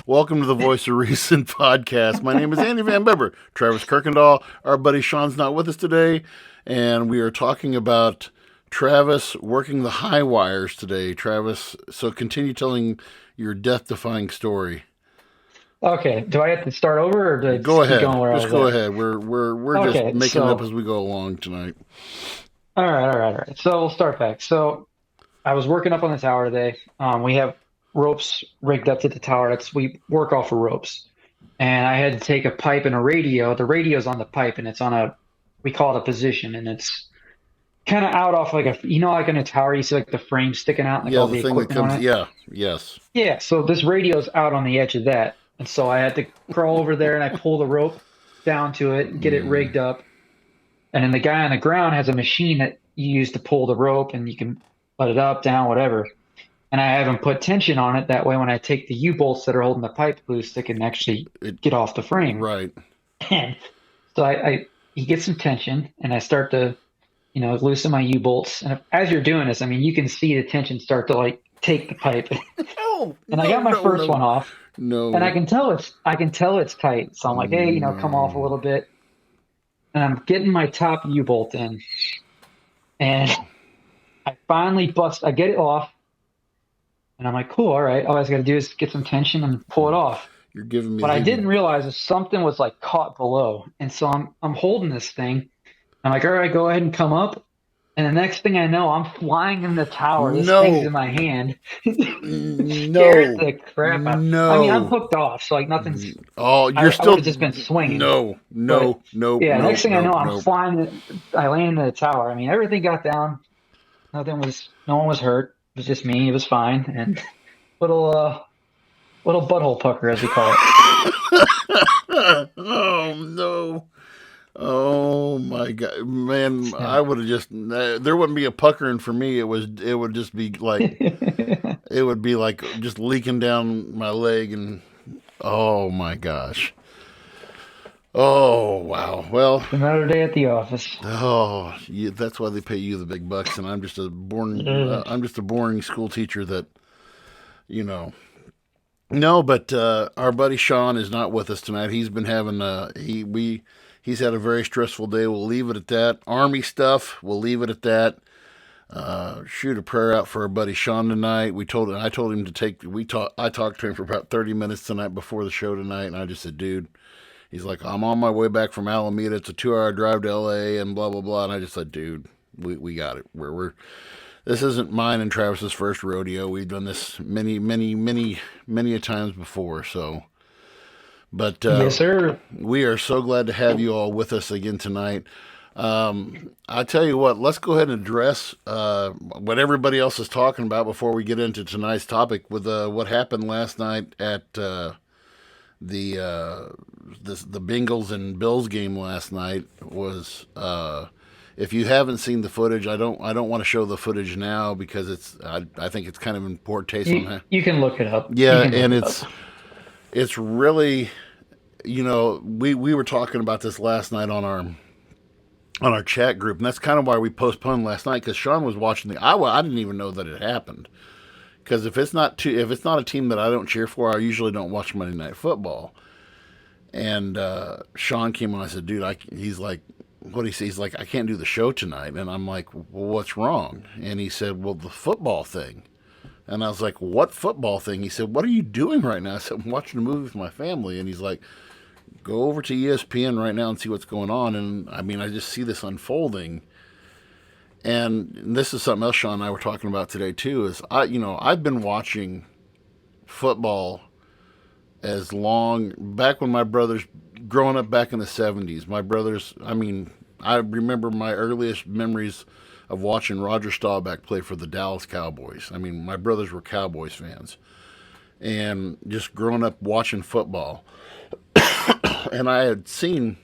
Welcome to the Voice of Reason podcast. My name is Andy Van Beber. Travis Kirkendall, our buddy Sean's not with us today, and we are talking about Travis working the high wires today. Travis, so continue telling your death-defying story. Okay, do I have to start over or do I Go just keep ahead. going where I Just was go at? ahead. We're just Okay, making it up so as we go along tonight. all right. So we'll start back. So I was working up on the tower today. We have ropes rigged up to the tower. We work off of ropes, and I had to take a pipe and a radio. The radio's on the pipe, and it's on we call it a position, and it's kind of out off like like in a tower, you see like the frame sticking out, like Yeah, all the the thing that equipment on comes. it. Yeah, yes. Yeah, so this radio's out on the edge of that, and so I had to crawl over there and I pull the rope down to it, get it Mm, rigged up. And then the guy on the ground has a machine that you use to pull the rope and you can let it up, down, whatever. And I have him put tension on it. That way, when I take the U-bolts that are holding the pipe loose, they can actually it get off the frame. right. And so he gets some tension and I start to, loosen my U-bolts. And as you're doing this, I mean, you can see the tension start to like take the pipe. No, And I no, got my no, first no, one off and no. I can tell it's tight. So I'm like, hey, come off a No. little bit. And I'm getting my top U-bolt in. And I finally I get it off, and I'm like, cool, all right. All I got to do is get some tension and pull it off. You're giving me What the I heebie. didn't realize is something was like caught below, and so I'm holding this thing. I'm like, all right, go ahead and come up. And the next thing I know, I'm flying in the tower. This thing's No, in my hand. Scared no, the crap out. I mean, I'm no. hooked off, so like nothing's. Oh, you're I still would have just been swinging. no, But no, no, yeah, no, next thing I no, know, I'm no. flying. I land in the tower. I mean, everything got down. No one was hurt. It was just me. It was fine. And little little butthole pucker as we call it. Oh no. Oh my god, man! Yeah. I would have just there wouldn't be a puckering for me. It would just be like it would be like just leaking down my leg and oh my gosh. Oh wow. Well, Another day at the office. oh, that's why they pay you the big bucks, and Ugh. I'm just a boring school teacher that you know. No, but our buddy Sean is not with us tonight. He's been having he's had a very stressful day. We'll leave it at that. Army stuff. We'll leave it at that. Shoot a prayer out for our buddy Sean tonight. I told him to take. I talked to him for about 30 minutes tonight before the show tonight, and I just said, dude. He's like, I'm on my way back from Alameda. It's a 2 hour drive to LA and blah blah blah. And I just said, dude, we got it. We're this isn't mine and Travis's first rodeo. We've done this many a times before. So, but Yes, sir. we are so glad to have you all with us again tonight. I tell you what, let's go ahead and address what everybody else is talking about before we get into tonight's topic with what happened last night at the the Bengals and Bills game last night was. If you haven't seen the footage, I don't want to show the footage now because I think it's kind of in poor taste on that. You can look it up. You Yeah, can look and it up. it's really we were talking about this last night on our chat group, and that's kind of why we postponed last night because Sean was watching I didn't even know that it happened because if it's not a team that I don't cheer for, I usually don't watch Monday Night Football. And Sean came on. I said, "Dude, he's like, what he says, he's like, I can't do the show tonight." And I'm like, well, what's wrong? And he said, well, the football thing. And I was like, what football thing? He said, what are you doing right now? I said, I'm watching a movie with my family. And he's like, go over to ESPN right now and see what's going on. And I mean, I just see this unfolding. And this is something else Sean and I were talking about today too. Is I've been watching football as long back when my brothers growing up back in the 70s. My brothers, I mean, I remember my earliest memories of watching Roger Staubach play for the Dallas Cowboys. I mean, my brothers were Cowboys fans. And just growing up watching football. And I've seen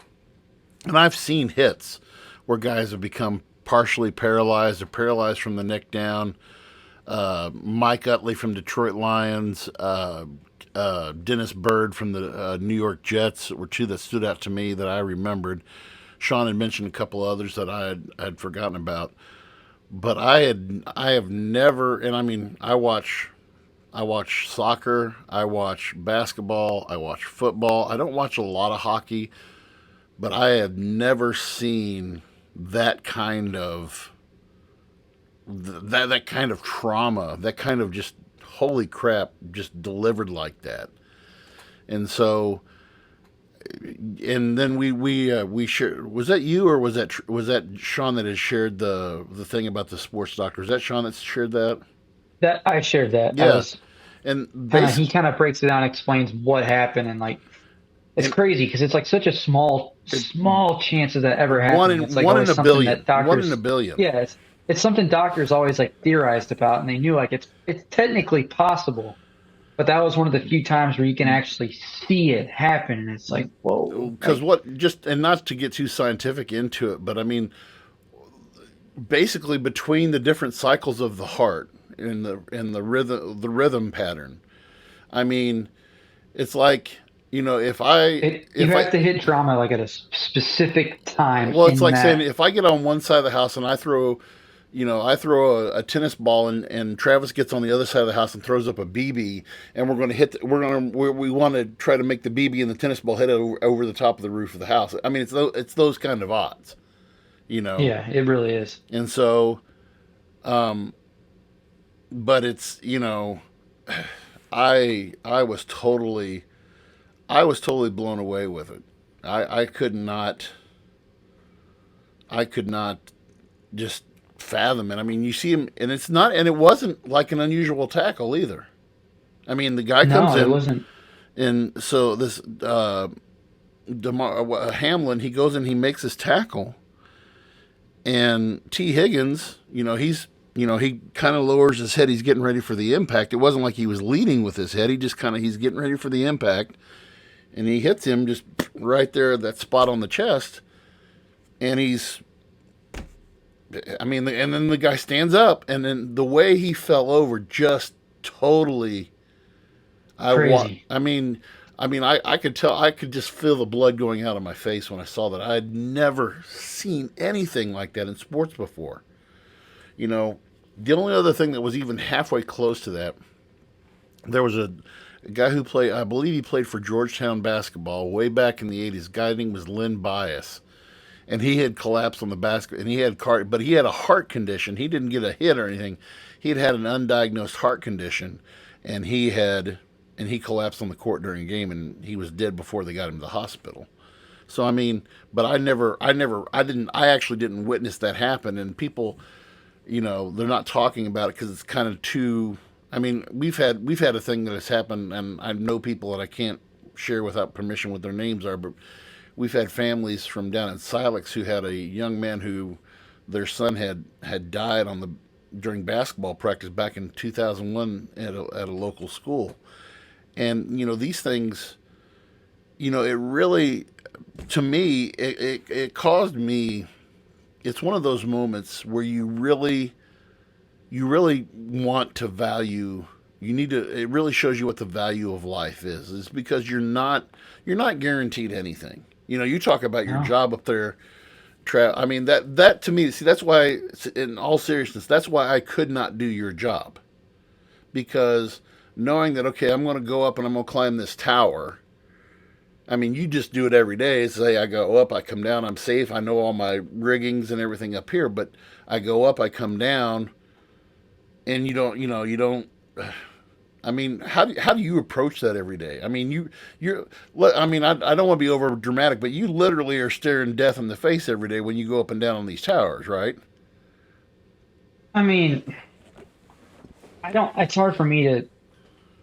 hits where guys have become partially paralyzed or paralyzed from the neck down. Mike Utley from Detroit Lions, Dennis Bird from the New York Jets were two that stood out to me that I remembered. Sean had mentioned a couple others that I had forgotten about, but I have never, and I mean I watch I watch soccer. I watch basketball. I watch football. I don't watch a lot of hockey, but I have never seen that kind of that kind of trauma, that kind of just holy crap, just delivered like that. And so, and then we shared. Was that you or was that Sean that has shared the thing about the sports doctor? Is that Sean that shared that? That I shared that. I Yeah, was and kind of basic he kind of breaks it down, explains what happened, and like it's and crazy because it's like such a it, small chance of that ever happening. It's like one in always a something billion, that one in a doctors, billion. yeah, it's something doctors always like theorized about, and they knew like it's technically possible, but that was one of the few times where you can actually see it happen, and it's like whoa, Because like what just and not to get too scientific into it, but I mean, basically between the different cycles of the heart and the rhythm pattern. I mean, it's like you if I have to hit trauma like at a specific time well, it's in like saying that. if I get on one side of the house and I throw a tennis ball and Travis gets on the other side of the house and throws up a BB and we're going to hit we want to try to make the BB and the tennis ball hit over the top of the roof of the house. I mean, it's those kind of odds, you know. Yeah, it really is. And so but it's, I was totally blown away with it. I could not I could not just fathom it. I mean, you see him, and it wasn't like an unusual tackle either. I mean, the guy comes No, it in, wasn't and so this Hamlin, he goes in, he makes his tackle, and T. Higgins, he kind of lowers his head. He's getting ready for the impact. It wasn't like he was leading with his head. He just he's getting ready for the impact, and he hits him just right there, that spot on the chest, and and then the guy stands up, and then the way he fell over just totally. crazy. I could tell, I could just feel the blood going out of my face when I saw that. I had never seen anything like that in sports before. You know, the only other thing that was even halfway close to that, there was a guy who played, I believe he played for Georgetown basketball way back in the 80s. A guy named was Lynn Bias, and he had collapsed on the basket, and but he had a heart condition. He didn't get a hit or anything. He had an undiagnosed heart condition, and he collapsed on the court during a game, and he was dead before they got him to the hospital. So I mean, but I actually didn't witness that happen, and people, they're not talking about it because it's kind of too. I mean, we've had a thing that has happened, and I know people that I can't share without permission what their names are, but we've had families from down in Silex who had a young man who their son had died during basketball practice back in 2001 at a local school. And these things, it really, to me, it caused me. It's one of those moments where you really want to value. You need to. It really shows you what the value of life is. It's because you're not guaranteed anything. You talk about your No, job up there. I mean, that to me, see, that's why, in all seriousness, that's why I could not do your job, because knowing that, okay, I'm going to go up and I'm going to climb this tower. I mean, you just do it every day. Say I go up, I come down, I'm safe. I know all my riggings and everything up here, but I go up, I come down, and you don't. I mean, how do you approach that every day? I mean, I don't want to be over dramatic, but you literally are staring death in the face every day when you go up and down on these towers, right? I mean, I don't. It's hard for me to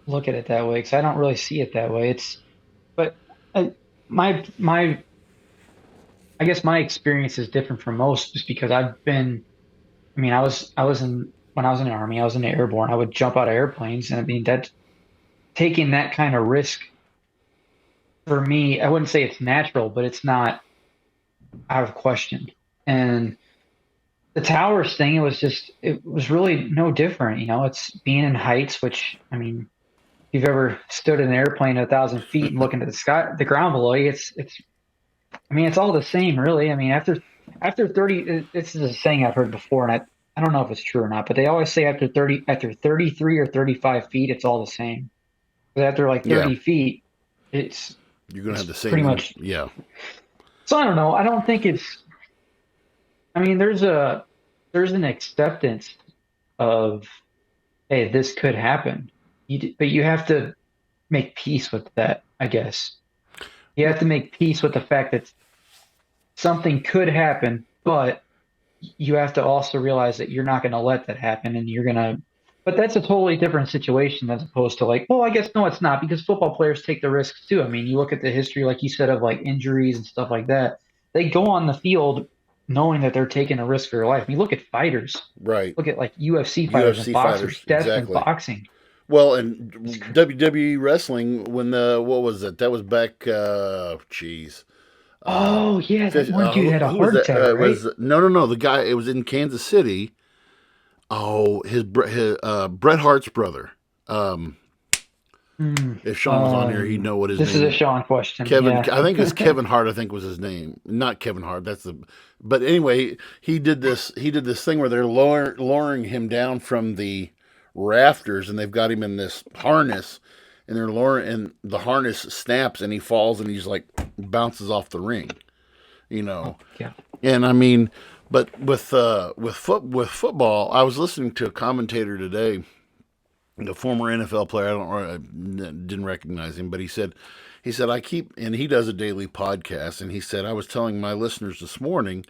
look at it that way because I don't really see it that way. But I, my I guess my experience is different from most just because I've been. I mean, I was in when I was in the army. I was in the airborne. I would jump out of airplanes, and I mean that taking that kind of risk for me, I wouldn't say it's natural, but it's not out of question. And the towers thing, it was really no different. It's being in heights, which I mean, if you've ever stood in an airplane at 1,000 feet and looking at the sky, the ground below you, I mean, it's all the same, really. I mean, after 30, this is a saying I've heard before, and I don't know if it's true or not, but they always say after 33 or 35 feet, it's all the same. But after like Yeah, 30 feet, it's you're gonna have it's the pretty same. much. Yeah, So I don't know. I don't think it's. I mean, there's an acceptance of, hey, this could happen. But you have to make peace with that, I guess. You have well, to make peace with the fact that something could happen, but you have to also realize that you're not going to let that happen, and you're going to. But that's a totally different situation as opposed to like, well, I guess no, it's not because football players take the risks too. I mean, you look at the history, like you said, of like injuries and stuff like that. They go on the field knowing that they're taking a risk for their life. I mean, look at fighters. right. Look at like UFC fighters and UFC boxers. fighters, Death in exactly. boxing. Well, It's and WWE wrestling when the what was it? That was back. Jeez. Oh yeah, that one dude had a Who was heart that? attack, It right? was no. The guy. It was in Kansas City. Oh, his Bret Hart's brother. Um, Hmm. if Sean was on here, he'd know what his This is a name. Sean question. Kevin. Yeah. I think it's Kevin Hart. I think was his name. Not Kevin Hart. That's the. But anyway, he did this. He did this thing where they're lowering him down from the rafters, and they've got him in this harness, and they're lowering, and the harness snaps, and he falls, and he's like bounces off the ring. You Oh know, yeah. and I mean, but with football, I was listening to a commentator today, the former NFL player. I didn't recognize him, but he said I keep, and he does a daily podcast, and he said I was telling my listeners this morning.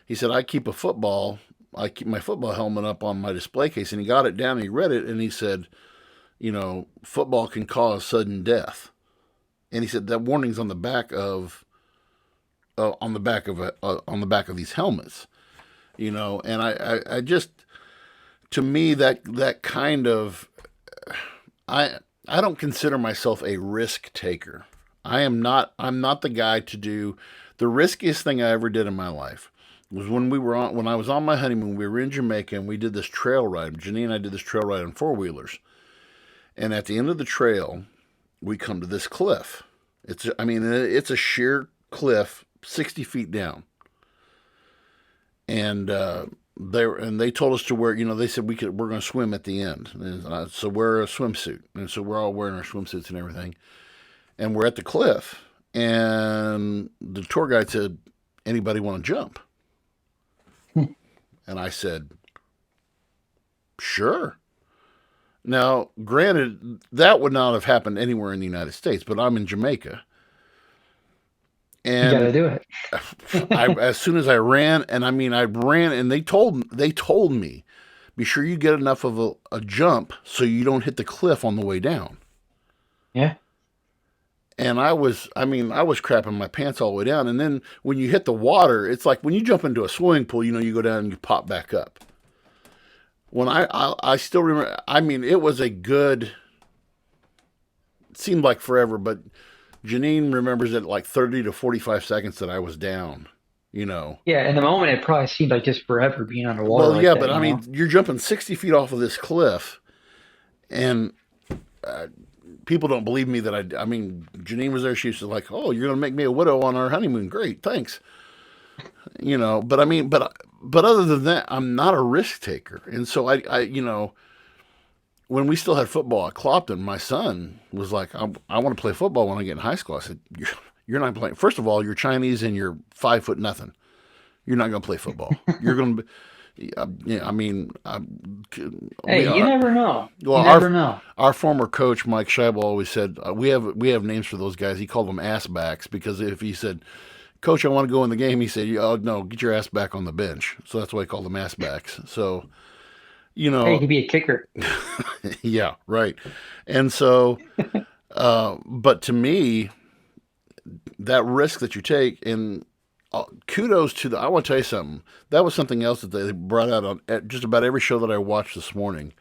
He said I keep my football helmet up on my display case, and he got it down, and he read it, and he said, football can cause sudden death, and he said that warning's on the back of these helmets, and I just, to me, that kind of, I I don't consider myself a risk taker. I'm not the guy to do the riskiest thing I ever did in my life was when I was on my honeymoon. We were in Jamaica and we did this trail ride. Janine and I did this trail ride on four wheelers. And at the end of the trail, we come to this cliff. It's a sheer cliff, 60 feet down. And they told us to wear. They said we're going to swim at the end, and so wear a swimsuit, and so we're all wearing our swimsuits and everything, and we're at the cliff, and the tour guide said, "Anybody want to jump?" And I said, "Sure." Now, granted, that would not have happened anywhere in the United States, but I'm in Jamaica, You got to and do it. as soon as I ran, and I ran, and they told me, be sure you get enough of a jump so you don't hit the cliff on the way down. Yeah. And I was crapping my pants all the way down. And then when you hit the water, it's like when you jump into a swimming pool, you go down and you pop back up. When I still remember, it was it seemed like forever, but Janine remembers it like 30 to 45 seconds that I was down, you know. Yeah. In the moment, it probably seemed like just forever being underwater Well, like yeah, that, but you know? you're jumping 60 feet off of this cliff, and uh, people don't believe me that Janine was there. She was like, "Oh, you're going to make me a widow on our honeymoon. Great, thanks." But other than that, I'm not a risk taker. And so when we still had football at Clopton, my son was like, I want to play football when I get in high school. I said, you're not playing. First of all, you're Chinese and you're 5 foot nothing. You're not going to play football. You're going to be, yeah, Hey, you never know. well, You never know. our former coach, Mike Scheibel, always said, we have names for those guys. He called them ass backs because if he said, "Coach, I want to go in the game," he said, "Oh no, get your ass back on the bench." So that's why he called them ass backs. So, you Hey, know, he'd be a kicker. yeah, right. And so, but to me, that risk that you take, and kudos to I want to tell you something. That was something else that they brought out on at just about every show that I watched this morning.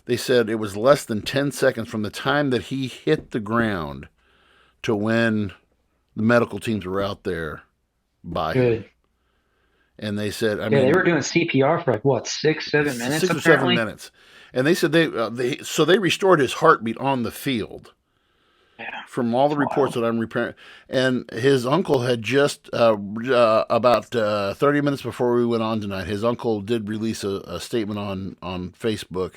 They said it was less than 10 seconds from the time that he hit the ground to when the medical teams were out there by him. Good. And they said, Yeah, they were doing CPR for like what, 6, 7 minutes 6 or 7 apparently. minutes. And they said they restored his heartbeat on the field. Yeah, from all the it's reports wild. that I'm repairing. And his uncle had just, about 30 minutes before we went on tonight, his uncle did release a statement on Facebook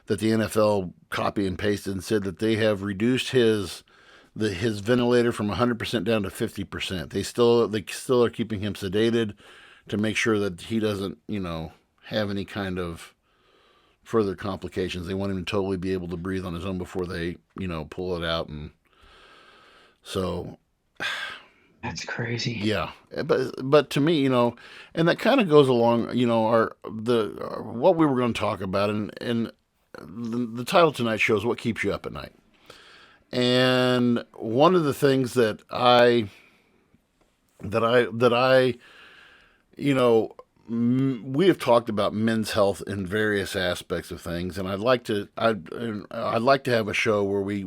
that the NFL copy and pasted and said that they have reduced his ventilator from 100% down to 50%. They still are keeping him sedated to make sure that he doesn't, have any kind of further complications. They want him to totally be able to breathe on his own before they, pull it out. And so, That's crazy. yeah, but to me, and that kind of goes along, what we were going to talk about, and the title tonight shows what keeps you up at night. And one of the things that I you know we have talked about men's health in various aspects of things, and I'd like to have a show where we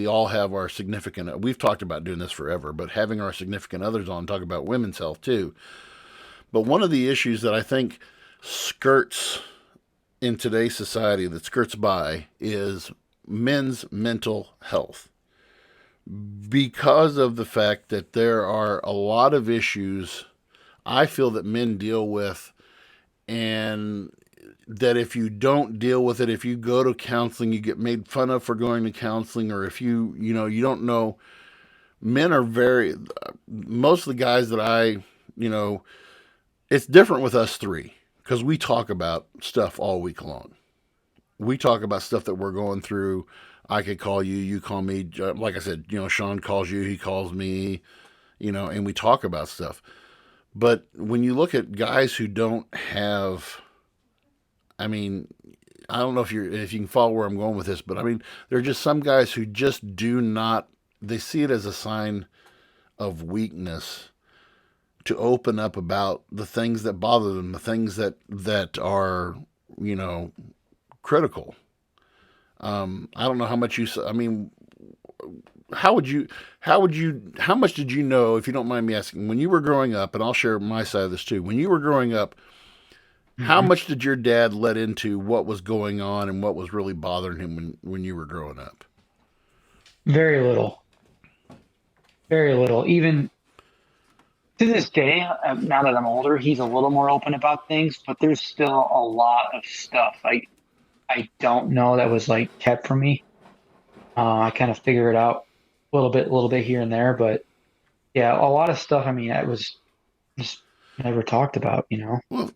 all have our significant. We've talked about doing this forever, but having our significant others on talk about women's health too. But one of the issues that I think skirts in today's society, that skirts by, is men's mental health, because of the fact that there are a lot of issues I feel that men deal with, and that if you don't deal with it, if you go to counseling, you get made fun of for going to counseling, or if you don't know. Men are very, most of the guys that you know, it's different with us three because we talk about stuff all week long. We talk about stuff that we're going through. I could call you, you call me. Like I said, Sean calls you, he calls me, and we talk about stuff. But when you look at guys who don't have, I mean, I don't know if you can follow where I'm going with this, but I mean, there are just some guys who just do not. They see it as a sign of weakness to open up about the things that bother them, the things that are, you know critical. I don't know how much you. I mean, how would you? How would you? How much did you know, if you don't mind me asking, when you were growing up? And I'll share my side of this too. When you were growing up, how Hmm. much did your dad let into what was going on and what was really bothering him when you were growing up? Very little, very little. Even to this day, now that I'm older, he's a little more open about things, but there's still a lot of stuff I don't know that was like kept from me. I kind of figure it out a little bit here and there, but yeah, a lot of stuff. I mean, I was just never talked about, Well,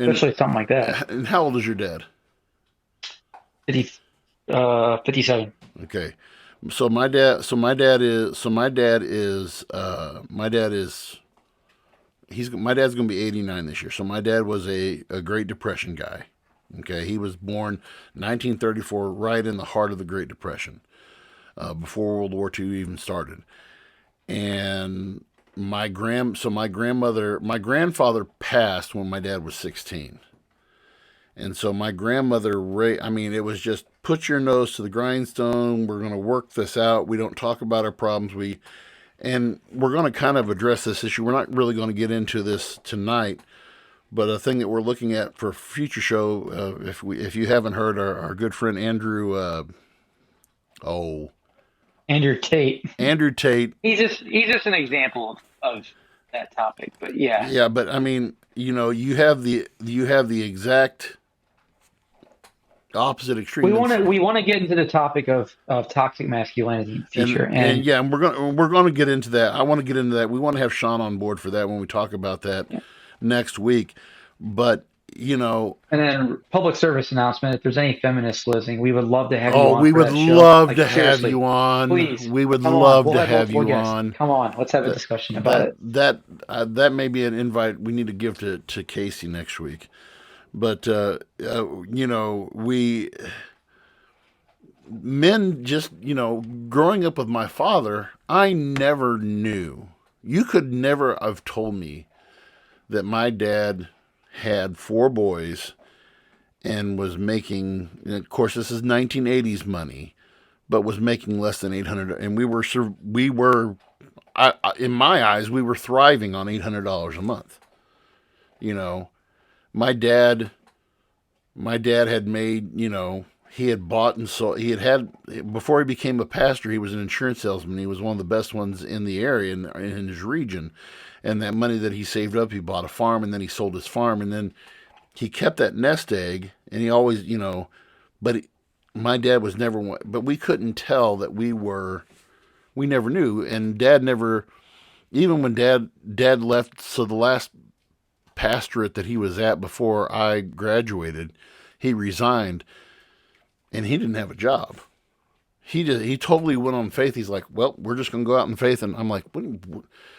especially something like that. and how old is your dad? 50, 57. Okay. So my dad's going to be 89 this year. So my dad was a Great Depression guy. Okay, he was born 1934, right in the heart of the Great Depression, before World War II even started. And my grandfather passed when my dad was 16. And so my grandmother, I mean, it was just put your nose to the grindstone. We're going to work this out. We don't talk about our problems. And we're going to kind of address this issue. We're not really going to get into this tonight, but a thing that we're looking at for a future show, if you haven't heard, our good friend Andrew, oh Andrew Tate. Andrew Tate. He's just an example of that topic. But yeah, Yeah, but I mean, you have the exact opposite we extreme. want And to we want to get into the topic of toxic masculinity in the future, and and yeah, and we're going to get into that. I want to get into that. We want to have Sean on board for that when we talk about that next week. But you know, and then public service announcement. If there's any feminists listening, we would love to have you oh, on we for would that show. love Like to have seriously, you on. please We would come on. love We'll to have have multiple you guests. on. Come on, let's have a That discussion about that it. that may be an invite we need to give to Casey next week. But we men just, growing up with my father, I never knew. You could never have told me that my dad had four boys and was making, and of course, this is 1980s money, but was making less than 800. And in my eyes, we were thriving on $800 a month. You know, my dad, my dad had made, he had bought and sold. Before he became a pastor, he was an insurance salesman. He was one of the best ones in the area, in his region. And that money that he saved up, he bought a farm, and then he sold his farm, and then he kept that nest egg, and he always, but my dad was never one, but we couldn't tell that we never knew, and Dad never, even when Dad left. So the last pastorate that he was at before I graduated, he resigned, and he didn't have a job. He totally went on faith. He's like, well, we're just going to go out in faith. And I'm like, what?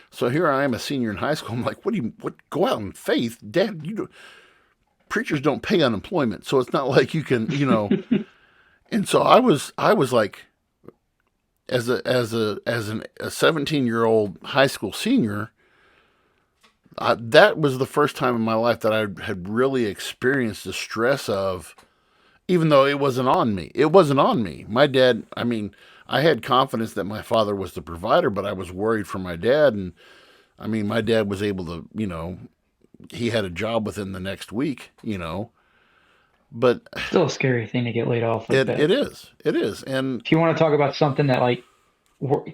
So here I am, a senior in high school. I'm like, what, go out in faith? Dad, preachers don't pay unemployment. So it's not like you can, and so I was like, as a 17-year-old high school senior, that was the first time in my life that I had really experienced the stress of, even though it wasn't on me. It wasn't on me. My dad, I mean, I had confidence that my father was the provider, but I was worried for my dad. And I mean, my dad was able to, he had a job within the next week, but Still a scary thing to get laid off like that. it is. And If you want to talk about something that like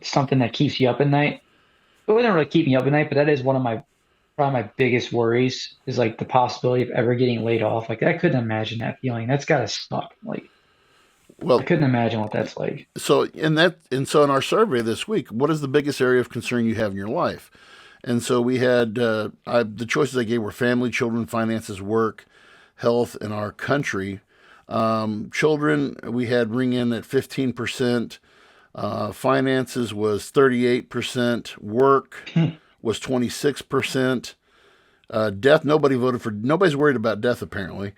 something that keeps you up at night, it wouldn't really keep me up at night, but that is one of my probably my biggest worries is like the possibility of ever getting laid off. Like I couldn't imagine that feeling. That's gotta suck. Like I well, couldn't imagine what that's like. so in our survey this week, what is the biggest area of concern you have in your life? And so we had the choices I gave were family, children, finances, work, health, and our country. Children, we had ring in at 15%. Finances was 38%. Work was 26%. Death, nobody's worried about death apparently.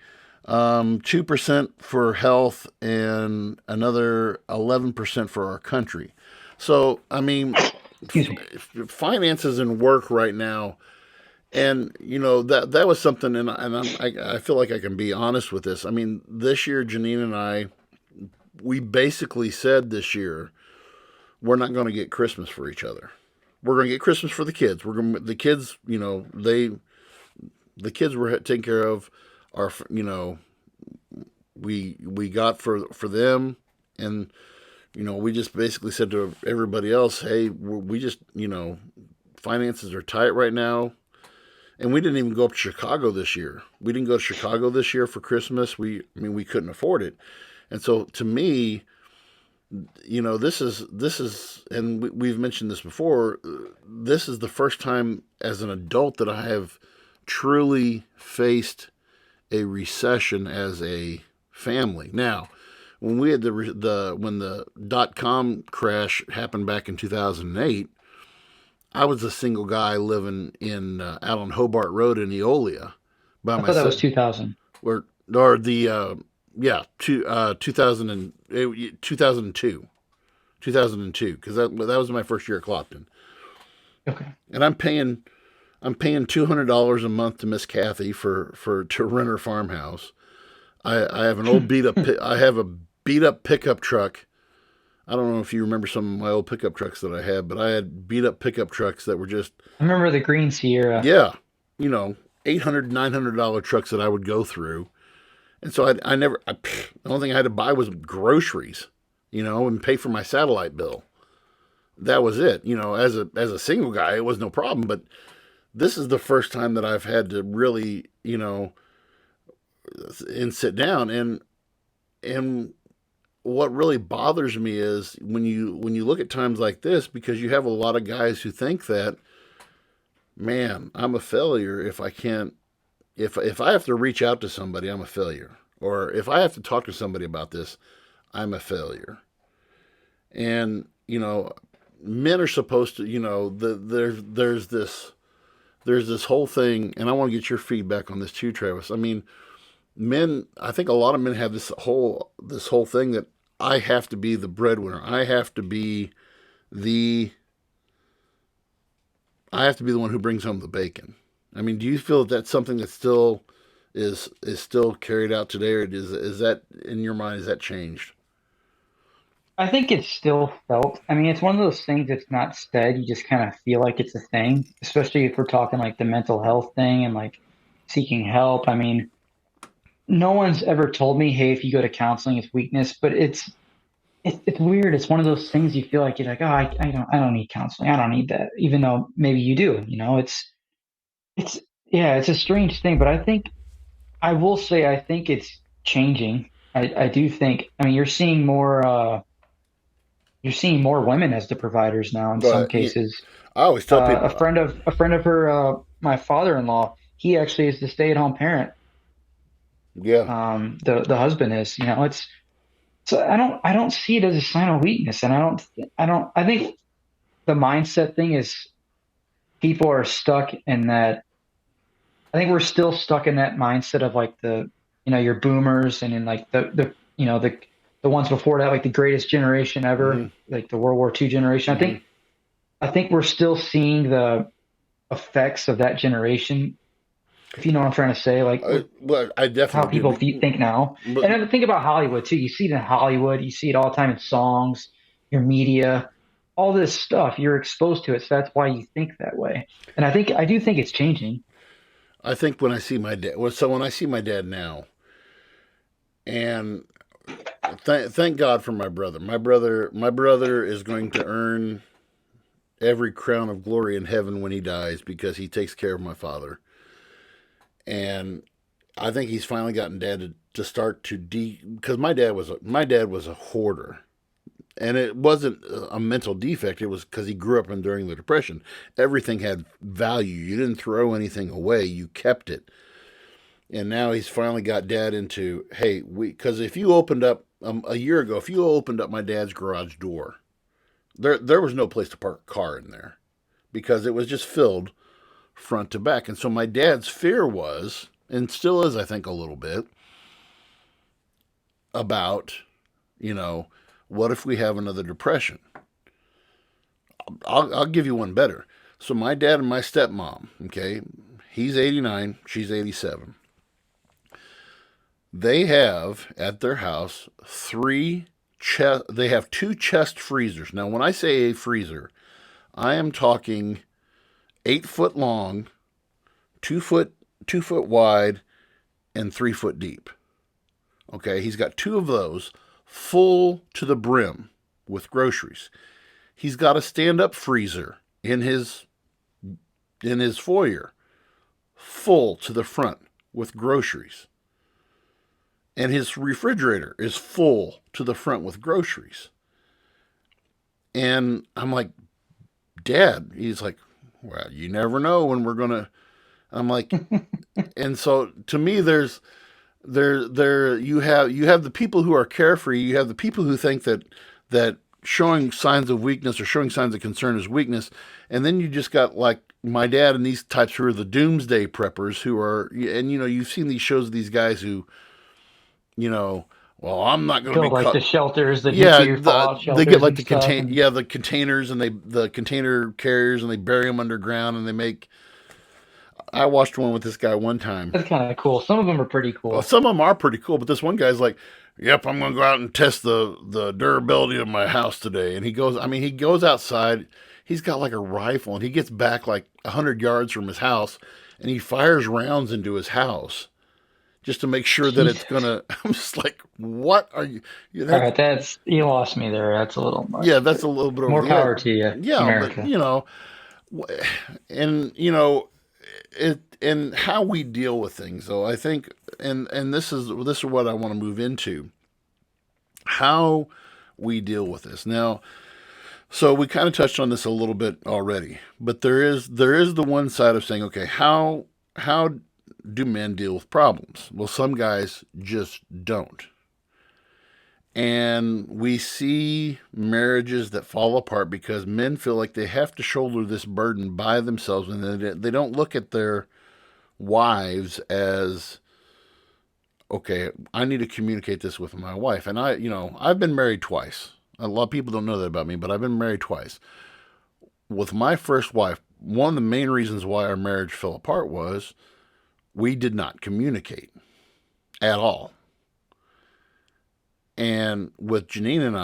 2% for health and another 11% for our country. So, I mean, Excuse me. finances and work right now, and that was something, I feel like I can be honest with this. I mean, this year, Janine and I, we basically said this year we're not going to get Christmas for each other. We're going to get Christmas for the kids. The kids, the kids were taken care of. Our, we got for them, and we just basically said to everybody else, hey, we just, finances are tight right now. And we didn't even go up to Chicago this year. We didn't go to Chicago this year for Christmas. We couldn't afford it. And so to me, this is, and we've mentioned this before. This is the first time as an adult that I have truly faced a recession as a family. Now, when we had when the .com crash happened back in 2008, I was a single guy living in out on Hobart Road in Eolia by I thought that was myself. 2000. Or the yeah, 2000 2002, because that was my first year at Clopton, Okay. and I'm paying $200 a month to Miss Kathy for to rent her farmhouse. I have an old beat up I have a beat up pickup truck. I don't know if you remember some of my old pickup trucks that I had, but I had beat up pickup trucks that were just, I remember the Green Sierra. yeah, you know, $800 $900 trucks that I would go through. And so I never, the only thing I had to buy was groceries, and pay for my satellite bill. That was it. As a single guy, it was no problem. But this is the first time that I've had to really, and sit down. And what really bothers me is when you look at times like this, because you have a lot of guys who think that, man, I'm a failure if I can't, if I have to reach out to somebody, I'm a failure. Or if I have to talk to somebody about this, I'm a failure. And men are supposed to, there's this whole thing, and I want to get your feedback on this too, Travis. I mean, men, I think a lot of men have this whole thing that I have to be the breadwinner. The I have to be the one who brings home the bacon. I mean, do you feel that that's something that still is still carried out today, or is that in your mind, is that changed? I think it's still felt. I mean, it's one of those things that's not said. You just kind of feel like it's a thing, especially if we're talking like the mental health thing and like seeking help. I mean, no one's ever told me, hey, if you go to counseling, it's weakness, but it's weird. It's one of those things you feel like you're like, oh, I don't need counseling. I don't need that, even though maybe you do. It's yeah, it's a strange thing, but I will say I think it's changing. I do think. I mean, you're seeing more women as the providers now in some But cases. I always tell people, A friend of her, my father-in-law, he actually is the stay-at-home parent. yeah, The husband is. It's so I don't see it as a sign of weakness, and I think the mindset thing is people are stuck in that. I think we're still stuck in that mindset of like your boomers and in like the ones before that, like the greatest generation ever, hmm like the World War II generation. hmm I think we're still seeing the effects of that generation, if you know what I'm trying to say, like with well, I how definitely do. people think now. But And then think about Hollywood too. You see it in Hollywood, you see it all the time in songs, your media, all this stuff. You're exposed to it, so that's why you think that way. And I do think it's changing. I think when I see my dad, well, so when I see my dad now, and thank God for my brother. My brother is going to earn every crown of glory in heaven when he dies because he takes care of my father. And I think he's finally gotten dad to start to because my dad was a hoarder. And it wasn't a mental defect. It was because he grew up during the Depression. Everything had value. You didn't throw anything away. You kept it. And now he's finally got dad into, hey, because if you opened up a year ago, if you opened up my dad's garage door, there was no place to park a car in there because it was just filled front to back. And so my dad's fear was, and still is, I think, a little bit about, you know, what if we have another depression? I'll give you one better. So my dad and my stepmom, okay, he's 89, she's 87. They have at their house they have two chest freezers. Now, when I say a freezer, I am talking 8 foot long, 2 foot wide, and 3 foot deep. Okay, he's got two of those full to the brim with groceries. He's got a stand-up freezer in his foyer, full to the front with groceries. And his refrigerator is full to the front with groceries. And I'm like, Dad, he's like, well, you never know when we're gonna. I'm like, and so to me, you have the people who are carefree. You have the people who think that showing signs of weakness or showing signs of concern is weakness, and then you just got like my dad and these types who are the doomsday preppers who are, and you've seen these shows of these guys who, you know, well, I'm not going to Build be like caught. the shelters, the Yeah, nuclear fallout they get shelters like and stuff, and the containers and the container carriers and they bury them underground and they make. I watched one with this guy one time. that's kind of cool. Some of them are pretty Well, cool. some of them are pretty cool, but this one guy's like, "Yep, I'm gonna go out and test the durability of my house today." And he goes, I mean, he goes outside. He's got like a rifle, and he gets back like 100 yards from his house, and he fires rounds into his house just to make sure that it's Jesus. gonna. I'm just like, what are you? All That's right, that's you lost me there. That's a little yeah, much, that's but a little bit over more the edge. power to you, Yeah, but America. and it and how we deal with things. Though I think, and this is what I want to move into how we deal with this. Now, so we kind of touched on this a little bit already, but there is the one side of saying, okay, how do men deal with problems? Well, some guys just don't. And we see marriages that fall apart because men feel like they have to shoulder this burden by themselves and they don't look at their wives as okay, I need to communicate this with my wife. And I've been married twice. A lot of people don't know that about me, but I've been married twice. With my first wife, one of the main reasons why our marriage fell apart was we did not communicate at all. And with Janine and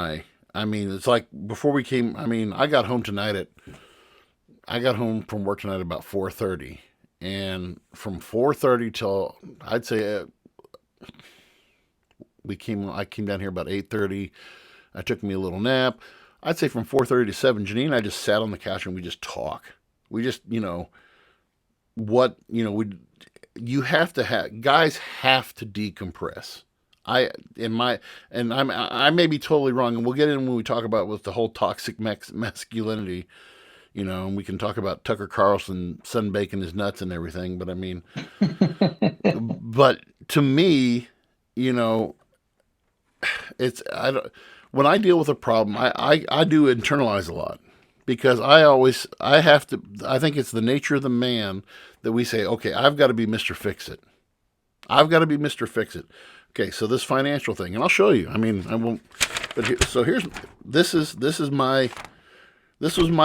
I mean, it's like before we came. I mean, I got home from work tonight about 4:30, and from 4:30 till I'd say I came down here about 8:30. I took me a little nap. I'd say from 4:30 to 7, Janine and I just sat on the couch and we just talk. We just, what, we you have to have guys have to decompress. I in my and I may be totally wrong, and we'll get in when we talk about with the whole toxic masculinity. And we can talk about Tucker Carlson sunbaking his nuts and everything. But I mean, but to me, you know, it's I don't. When I deal with a problem, I do internalize a lot because I have to. I think it's the nature of the man that we say, okay, I've got to be Mister Fix It. I've got to be Mister Fix It. Okay, so this financial thing, and I'll show you. I mean, I won't. But so here's this was my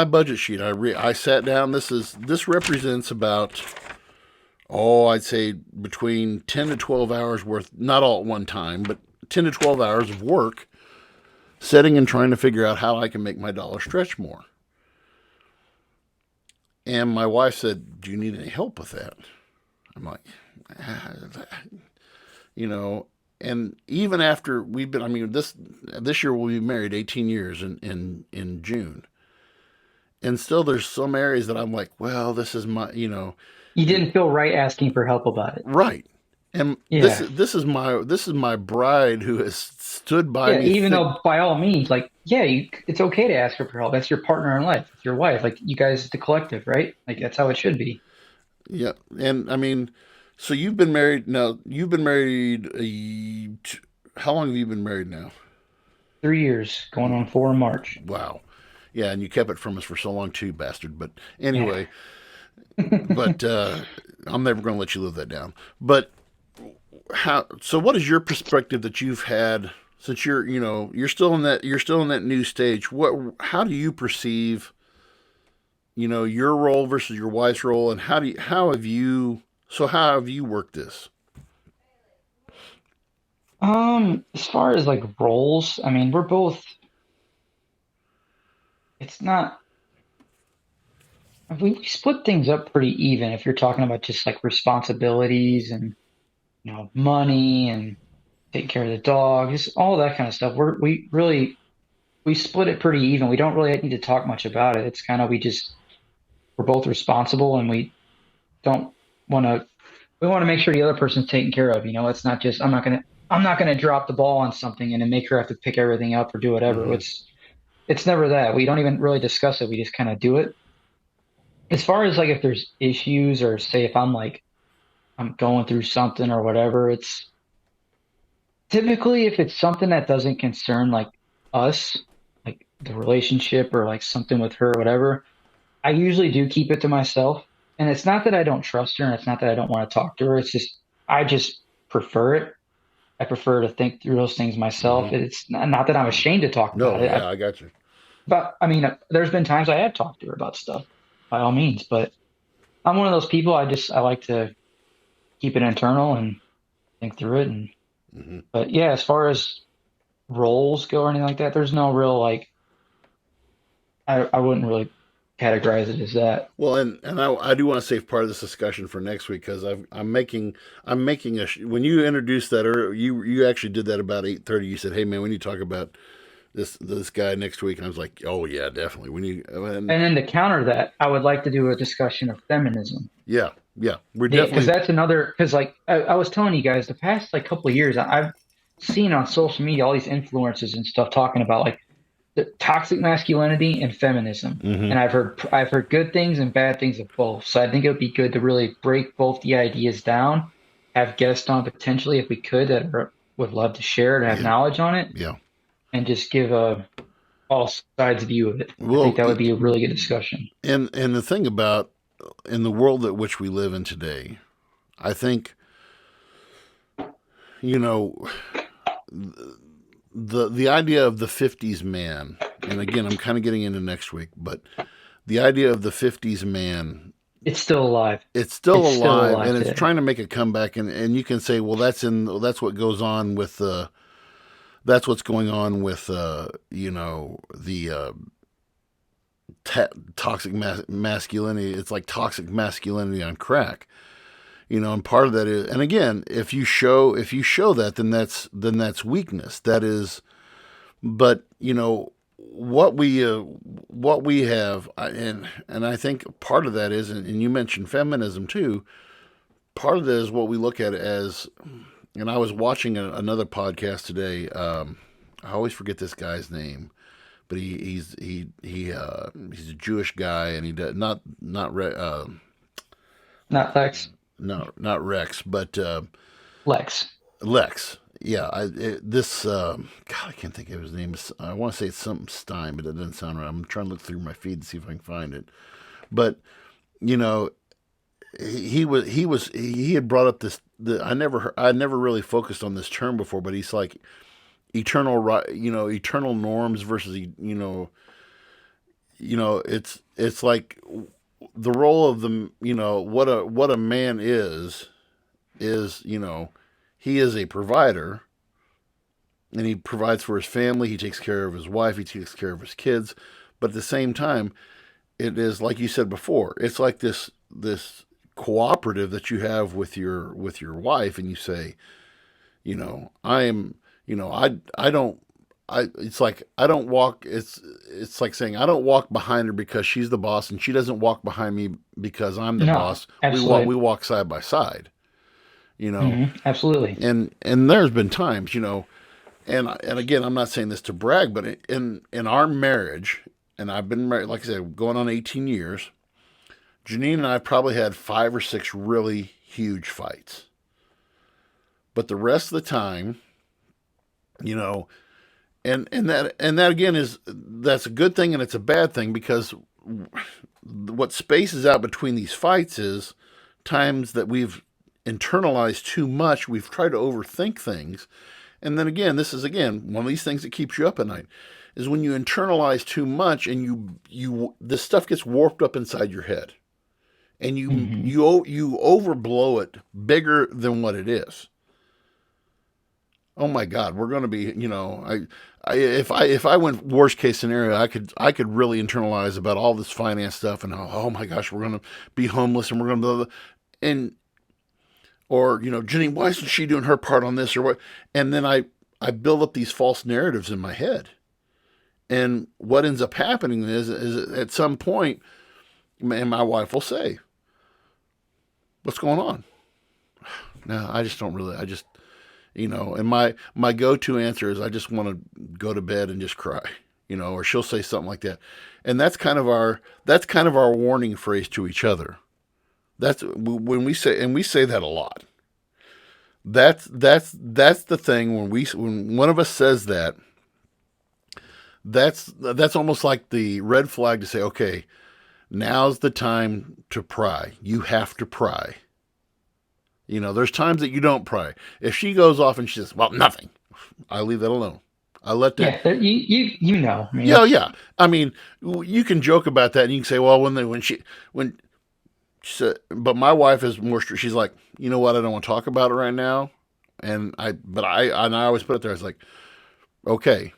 budget sheet. I sat down. This represents about, I'd say between 10 to 12 hours worth, not all at one time, but 10 to 12 hours of work, setting and trying to figure out how I can make my dollar stretch more. And my wife said, "Do you need any help with that?" I'm like, you know, and even after we've been, I mean, this year we'll be married 18 years in June. And still there's some areas that I'm like, well, this is my, You didn't feel right asking for help about it. right. And Yeah. this is my bride who has stood by Yeah, me even thick. though by all means, like, yeah, it's okay to ask her for help. That's your partner in life. It's your wife. Like, you guys, the collective, right? Like, that's how it should be. Yeah. And I mean, so you've been married now, how long have you been married now? 3 years, going on 4 in March. Wow. Yeah, and you kept it from us for so long too, bastard. But Yeah. anyway, but I'm never going to let you live that down. But so what is your perspective that you've had since you're still in that new stage? How do you perceive, your role versus your wife's role, and how have you worked this? As far as like roles, I mean, it's not, we split things up pretty even if you're talking about just like responsibilities and, money and taking care of the dog, just all that kind of stuff. We split it pretty even. We don't really need to talk much about it. It's kind of, we're both responsible and don't want to, we want to make sure the other person's taken care of. It's not just, I'm not going to drop the ball on something and then make her have to pick everything up or do whatever. Hmm. It's never that. We don't even really discuss it. We just kind of do it. As far as like if there's issues or say if I'm like I'm going through something or whatever, it's typically if it's something that doesn't concern like us, like the relationship or like something with her or whatever, I usually do keep it to myself. And it's not that I don't trust her and it's not that I don't want to talk to her. It's just I just prefer it. I prefer to think through those things myself. Hmm. It's not that I'm ashamed to talk about No, it. yeah, I got you. But I mean, there's been times I have talked to her about stuff, by all means. But I'm one of those people. I like to keep it internal and think through it. And Hmm. but yeah, as far as roles go or anything like that, there's no real like. I wouldn't really categorize it as that. Well, and I do want to save part of this discussion for next week because I'm making when you introduced that, or you actually did that about 8:30. You said, "Hey man, we need to talk about this guy next week," and I was like, "Oh yeah, definitely. We need." And And then to counter that, I would like to do a discussion of feminism. yeah, yeah, we're Because definitely. that's another, because like I was telling you guys, the past like couple of years, I've seen on social media all these influencers and stuff talking about like the toxic masculinity and feminism, Hmm. and I've heard good things and bad things of both. So I think it would be good to really break both the ideas down, have guests on potentially if we could would love to share and have Yeah, knowledge on it, yeah. and just give a all sides view of it. I think Well, that would be a really good discussion. and the thing about in the world that which we live in today, I think you know the idea of the 50s man, and again, I'm kind of getting into next week, but the idea of the 50s man, It's still alive. it's still It's still alive alive and it's today. trying to make a comeback, and you can say, well, that's what goes on with that's what's going on with the toxic masculinity. It's like toxic masculinity on crack. And part of that is, and again, if you show that, then that's weakness. That is, but what we have, and I think part of that is, and you mentioned feminism too. Part of that is what we look at as, and I was watching another podcast today. I always forget this guy's name, but he's a Jewish guy, and he does Not Lex. not Rex, but Lex. Lex. Yeah, this God, I can't think of his name. I want to say it's something Stein, but it doesn't sound right. I'm trying to look through my feed to see if I can find it. But you know, he had brought up this. I never really focused on this term before, but he's like eternal norms versus it's like the role of the what a man is he is a provider, and he provides for his family. He takes care of his wife. He takes care of his kids. But at the same time, it is like you said before. It's like this cooperative that you have with your wife, and you say, I am, I don't. It's like I don't walk. It's like saying I don't walk behind her because she's the boss, and she doesn't walk behind me because I'm the No, boss. We absolutely. walk side by side. You know, Absolutely. and there's been times, and again, I'm not saying this to brag, but in our marriage, and I've been married, like I said, going on 18 years. Janine and I probably had 5 or 6 really huge fights, but the rest of the time, you know, and that again that's a good thing and it's a bad thing, because what spaces out between these fights is times that we've internalized too much. We've tried to overthink things. And then again, this is again one of these things that keeps you up at night, is when you internalize too much, and you this stuff gets warped up inside your head, and Hmm. you overblow it bigger than what it is. Oh my God, we're going to be, if I went worst case scenario, I could really internalize about all this finance stuff, and oh my gosh, we're going to be homeless, and we're going to, and or Jenny, why isn't she doing her part on this or what? And then I build up these false narratives in my head, and what ends up happening is at some point, and my wife will say, "What's going on?" No, I just don't really. I just and my go-to answer is I just want to go to bed and just cry, or she'll say something like that, and that's kind of our warning phrase to each other. That's when we say that a lot. That's the thing when one of us says that. That's almost like the red flag to say, okay, now's the time to pry. You have to pry. There's times that you don't pry. If she goes off and she says, "Well, nothing," I leave that alone. I let that. Yeah, you know. I mean, Yeah, that's yeah. I mean, you can joke about that, and you can say, "Well, when she said," but my wife is more strict. She's like, "You know what? I don't want to talk about it right now." And I always put it there. It's like, okay,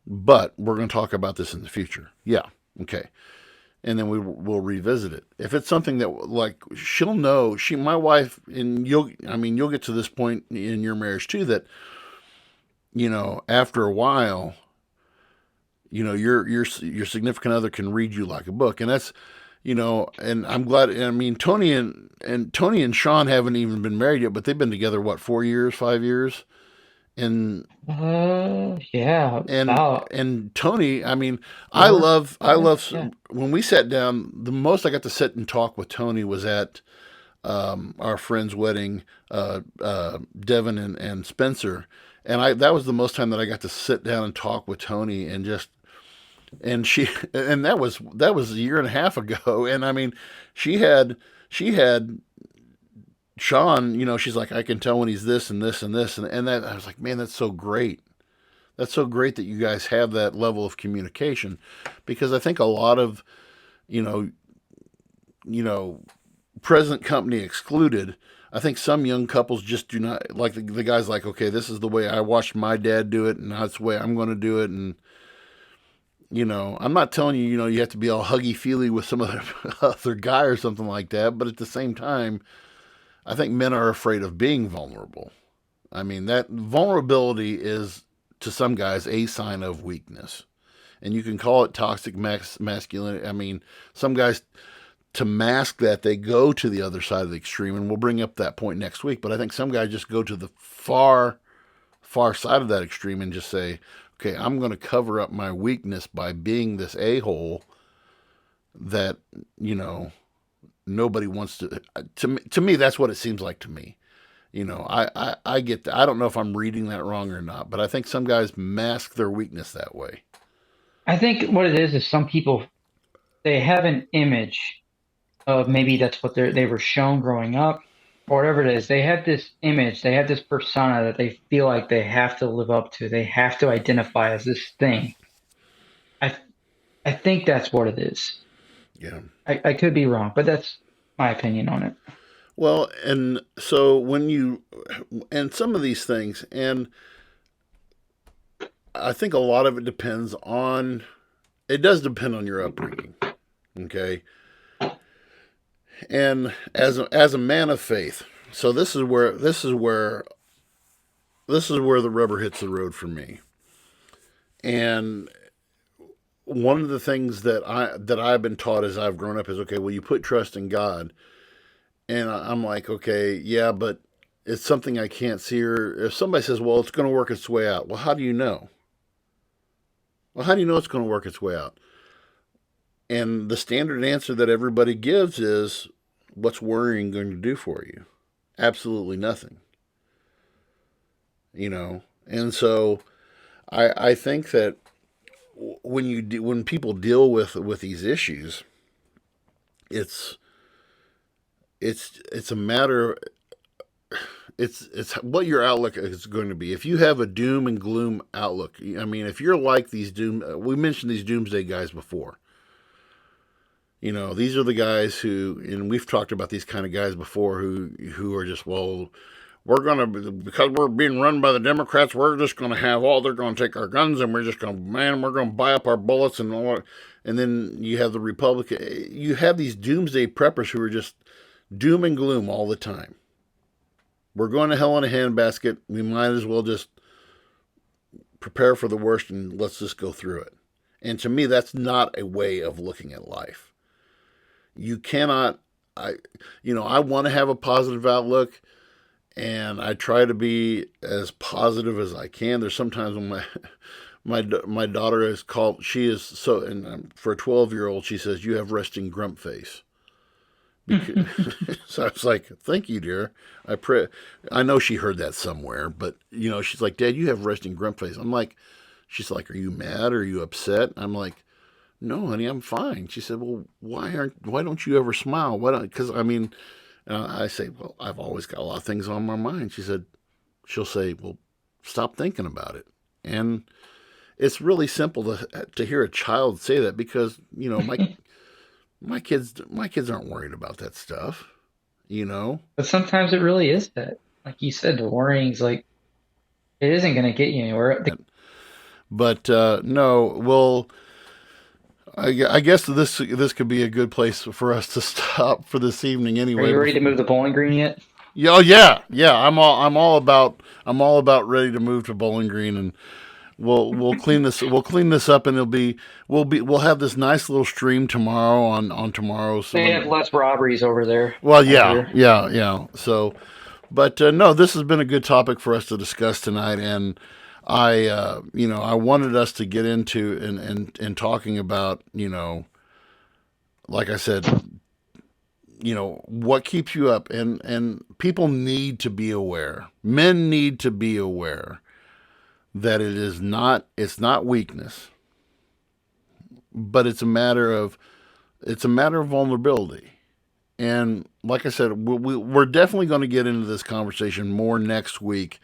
but we're going to talk about this in the future. Yeah, okay, and then we'll revisit it. If it's something that, like, she'll know, my wife, and you'll get to this point in your marriage too, that after a while, your significant other can read you like a book, and that's and I'm glad. I mean, Tony and Sean haven't even been married yet, but they've been together what, 4 years, 5 years, and yeah, and about and Tony, I mean, I four, love I five. love Yeah. when we sat down. The most I got to sit and talk with Tony was at our friend's wedding, Devin and Spencer, and I that was the most time that I got to sit down and talk with Tony, and that was a year and a half ago, and I mean, she had Sean. She's like, I can tell when he's this and this and this, and that I was like, man, that's so great. That's so great that you guys have that level of communication, because I think a lot of you know you know present company excluded. I think some young couples just do not like the guy's like, okay, this is the way I watched my dad do it, and that's the way I'm going to do it. And I'm not telling you, you have to be all huggy feely with some other other guy or something like that. But at the same time, I think men are afraid of being vulnerable. I mean, that vulnerability is to some guys a sign of weakness, and you can call it toxic masculinity. I mean, some guys, to mask that, they go to the other side of the extreme, and we'll bring up that point next week. But I think some guys just go to the far side of that extreme and just say, okay, I'm going to cover up my weakness by being this a-hole that, nobody wants to me, that's what it seems like to me. I get that. I don't know if I'm reading that wrong or not, but I think some guys mask their weakness that way. I think what it is some people they have an image of maybe that's what they were shown growing up or whatever it is. They have this image, they have this persona that they feel like they have to live up to. They have to identify as this thing. I I think that's what it is. Yeah. I could be wrong, but that's my opinion on it. Well, and so and some of these things, and I think a lot of it does depend on your upbringing. Okay. And as a man of faith, so this is where the rubber hits the road for me. And one of the things that I've been taught as I've grown up is, okay, well, you put trust in God, and I'm like, okay, yeah, but it's something I can't see. Or if somebody says, well, it's going to work its way out, well, how do you know? Well, how do you know it's going to work its way out? And the standard answer that everybody gives is, what's worrying going to do for you? Absolutely nothing. And so I think that when people deal with these issues, it's it's a matter. It's what your outlook is going to be. If you have a doom and gloom outlook, I mean, if you're like we mentioned these doomsday guys before. These are the guys who, and we've talked about these kind of guys before, who are just, well, because we're being run by the Democrats, we're just gonna they're gonna take our guns, and we're gonna buy up our bullets and all. And then you have the you have these doomsday preppers who are just doom and gloom all the time. We're going to hell in a handbasket. We might as well just prepare for the worst and let's just go through it. And to me, that's not a way of looking at life. You cannot, I want to have a positive outlook, and I try to be as positive as I can. There's sometimes when my daughter she is so, and for a 12-year-old, she says, you have resting grump face. So I was like, thank you, dear. I know she heard that somewhere, but she's like, Dad, you have resting grump face. She's like, are you mad? Are you upset? I'm like, no, honey, I'm fine. She said, well, why don't you ever smile? Because I say, well, I've always got a lot of things on my mind. She'll say, well, stop thinking about it. And it's really simple to hear a child say that, because, my kids aren't worried about that stuff, But sometimes it really is that. Like you said, the worrying's like it isn't going to get you anywhere. But no, well, I guess this could be a good place for us to stop for this evening. Are Anyway, you ready to move the Bowling Green yet? yeah, oh, yeah. I'm all about ready to move to Bowling Green, and we'll clean this up, and we'll have this nice little stream tomorrow on tomorrow's. They have less robberies over there. Well, I hear. yeah. So, but no, this has been a good topic for us to discuss tonight, and I wanted us to get into and talking about, like I said, what keeps you up, and people need to be aware. Men need to be aware that it's not weakness, but it's a matter of vulnerability. And like I said, we're definitely going to get into this conversation more next week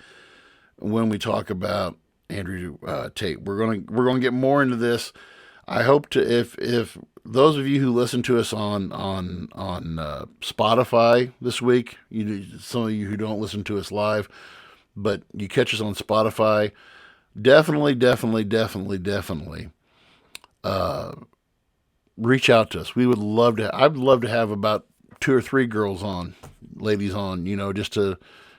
when we talk about Andrew Tate. We're going to get more into this. I hope to, if those of you who listen to us on Spotify this week, some of you who don't listen to us live, but you catch us on Spotify, definitely reach out to us. I'd love to have about 2 or 3 girls on, ladies on, just to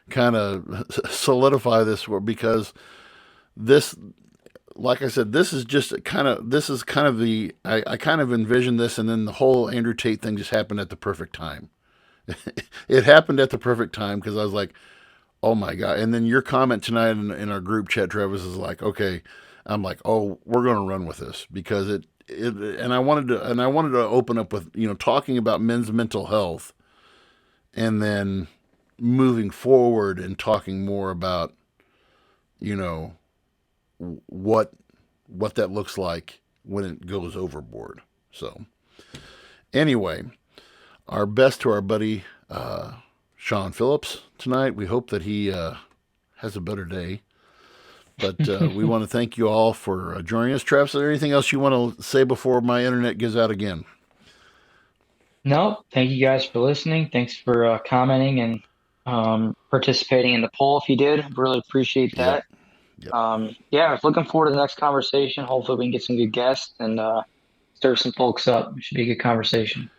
kind of solidify this, because this, like I said, this is kind of the, I kind of envisioned this, and then the whole Andrew Tate thing just happened at the perfect time. It happened at the perfect time because I was like, oh my God. And then your comment tonight in our group chat, Travis, is like, okay, I'm like, oh, we're going to run with this because and I wanted to open up with, talking about men's mental health, and then moving forward and talking more about, you know, what that looks like when it goes overboard. So anyway, our best to our buddy Sean Phillips tonight. We hope that he has a better day. But we want to thank you all for joining us. Travis, is there anything else you want to say before my internet gives out again? No, thank you guys for listening. Thanks for commenting and participating in the poll if you did. Really appreciate Yep. that. Yep. Yeah, I was looking forward to the next conversation. Hopefully, we can get some good guests and stir some folks up. It should be a good conversation.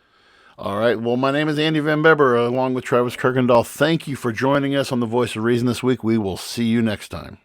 All right. Well, my name is Andy Van Beber, along with Travis Kirkendall. Thank you for joining us on The Voice of Reason this week. We will see you next time.